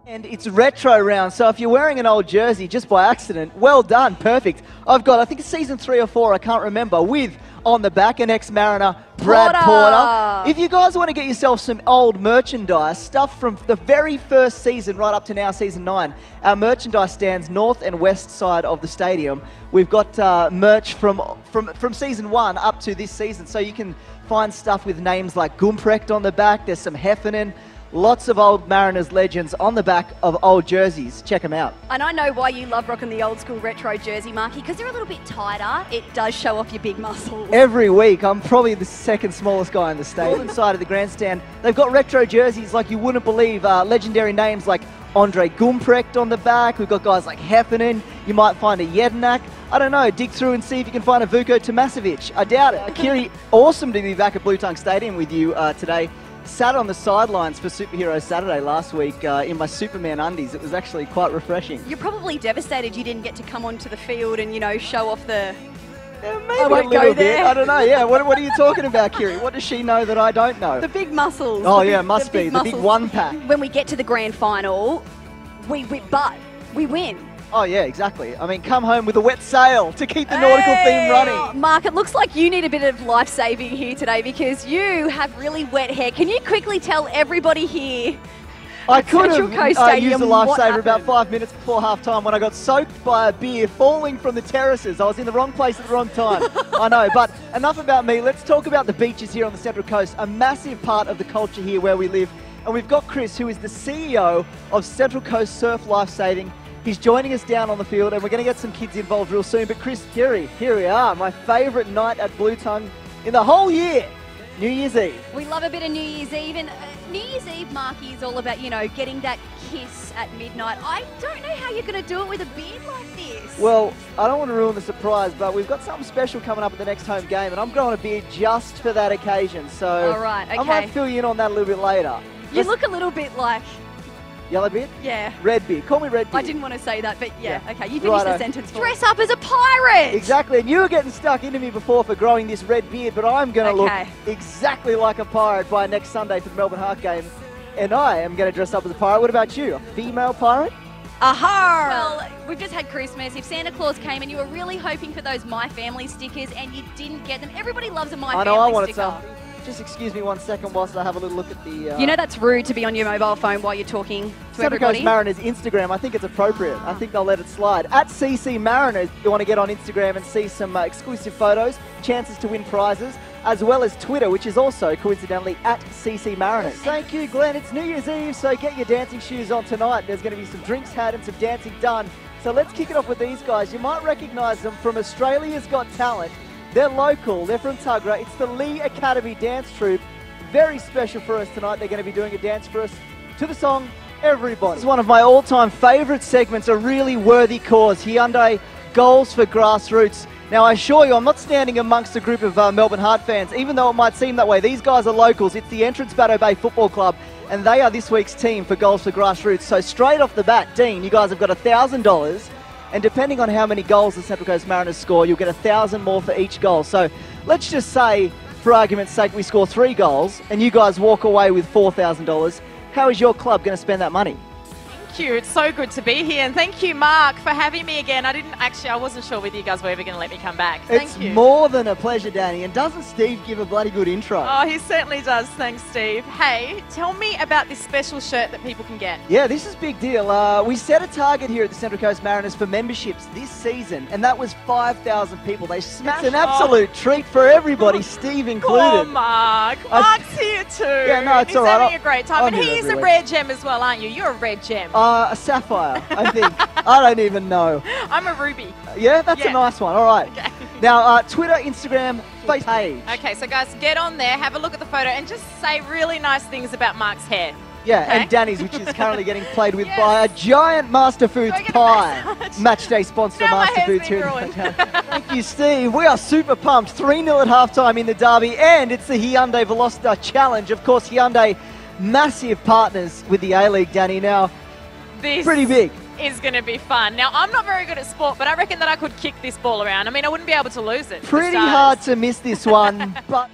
And it's retro round, so if you're wearing an old jersey just by accident, well done, perfect. I've got, I think it's season 3 or 4, I can't remember, with on the back an ex-Mariner, Brad Porter. If you guys want to get yourself some old merchandise, stuff from the very first season right up to now, season 9, our merchandise stands north and west side of the stadium. We've got merch from season 1 up to this season, so you can find stuff with names like Gumprecht on the back, there's some Heffernan, lots of old Mariners legends on the back of old jerseys. Check them out. And I know why you love rocking the old school retro jersey, Marky, because they're a little bit tighter. It does show off your big muscles. Every week, I'm probably the second smallest guy in the stadium. Inside of the grandstand, they've got retro jerseys like you wouldn't believe. Legendary names like Andre Gumprecht on the back. We've got guys like Heffernan. You might find a Jedinak. I don't know, dig through and see if you can find a Vuko Tomasevic. I doubt it. Kiri, awesome to be back at Blue Tongue Stadium with you today. Sat on the sidelines for Superhero Saturday last week in my Superman undies. It was actually quite refreshing. You're probably devastated you didn't get to come onto the field and, you know, show off the... Maybe a little bit. I don't know, yeah. What are you talking about, Kiri? What does she know that I don't know? The big muscles. Oh, yeah, must be. The big one-pack. When we get to the grand final, we whip butt. We win. Oh, yeah, exactly. I mean, come home with a wet sail to keep the nautical theme running. Mark, it looks like you need a bit of life-saving here today because you have really wet hair. Can you quickly tell everybody here I could have used a lifesaver about about 5 minutes before half-time when I got soaked by a beer falling from the terraces. I was in the wrong place at the wrong time. I know, but enough about me. Let's talk about the beaches here on the Central Coast, a massive part of the culture here where we live. And we've got Chris, who is the CEO of Central Coast Surf Lifesaving. He's joining us down on the field, and we're going to get some kids involved real soon. But Chris, Kiri, here we are, my favourite night at Blue Tongue in the whole year, New Year's Eve. We love a bit of New Year's Eve, and New Year's Eve, Marky, is all about, you know, getting that kiss at midnight. I don't know how you're going to do it with a beard like this. Well, I don't want to ruin the surprise, but we've got something special coming up at the next home game, and I'm growing a beard just for that occasion. So all right, okay. I might fill you in on that a little bit later. You look a little bit like... Yellow beard? Yeah. Red beard. Call me red beard. I didn't want to say that, but yeah. Okay, you finished the sentence. Dress up as a pirate! Exactly, and you were getting stuck into me before for growing this red beard, but I'm going to look exactly like a pirate by next Sunday for the Melbourne Heart game, and I am going to dress up as a pirate. What about you? A female pirate? Aha! Well, we've just had Christmas. If Santa Claus came and you were really hoping for those My Family stickers and you didn't get them, everybody loves a My Family sticker. I wanted some. Just excuse me 1 second whilst I have a little look at the... You know that's rude to be on your mobile phone while you're talking to everybody. Central Coast Mariners Instagram, I think it's appropriate. I think they'll let it slide. At CC Mariners, if you want to get on Instagram and see some exclusive photos, chances to win prizes, as well as Twitter, which is also, coincidentally, at CC Mariners. Thank you, Glenn. It's New Year's Eve, so get your dancing shoes on tonight. There's going to be some drinks had and some dancing done. So let's kick it off with these guys. You might recognise them from Australia's Got Talent. They're local, they're from Tuggerah. It's the Lee Academy Dance Troupe. Very special for us tonight. They're going to be doing a dance for us to the song Everybody. This is one of my all-time favourite segments, a really worthy cause. Hyundai Goals for Grassroots. Now, I assure you, I'm not standing amongst a group of Melbourne Heart fans, even though it might seem that way. These guys are locals. It's the Entrance Batto Bay Football Club, and they are this week's team for Goals for Grassroots. So straight off the bat, Dean, you guys have got $1,000. And depending on how many goals the Central Coast Mariners score, you'll get 1,000 more for each goal. So let's just say, for argument's sake, we score 3 goals and you guys walk away with $4,000. How is your club going to spend that money? Thank you. It's so good to be here. And thank you, Mark, for having me again. I wasn't sure whether you guys were ever going to let me come back. Thank you. It's more than a pleasure, Danny. And doesn't Steve give a bloody good intro? Oh, he certainly does. Thanks, Steve. Hey, tell me about this special shirt that people can get. Yeah, this is a big deal. We set a target here at the Central Coast Mariners for memberships this season, and that was 5,000 people. They smashed an absolute treat for everybody, Steve included. Oh, Mark. Mark's here too. Yeah, no, it's all right. He's having a great time. And he's a rare gem as well, aren't you? You're a red gem. A sapphire, I think. I don't even know. I'm a ruby. Yeah, that's a nice one. All right. Okay. Now, Twitter, Instagram, Facebook page. Okay, so guys, get on there, have a look at the photo, and just say really nice things about Mark's hair. Yeah, and Danny's, which is currently getting played with by a giant Master Foods pie. Match day sponsor, Master Foods here. Thank you, Steve. We are super pumped. 3-0 at halftime in the derby, and it's the Hyundai Velocita Challenge. Of course, Hyundai, massive partners with the A-League, Danny. Now, this pretty big. Is going to be fun. Now, I'm not very good at sport, but I reckon that I could kick this ball around. I mean, I wouldn't be able to lose it. Pretty hard to miss this one, but...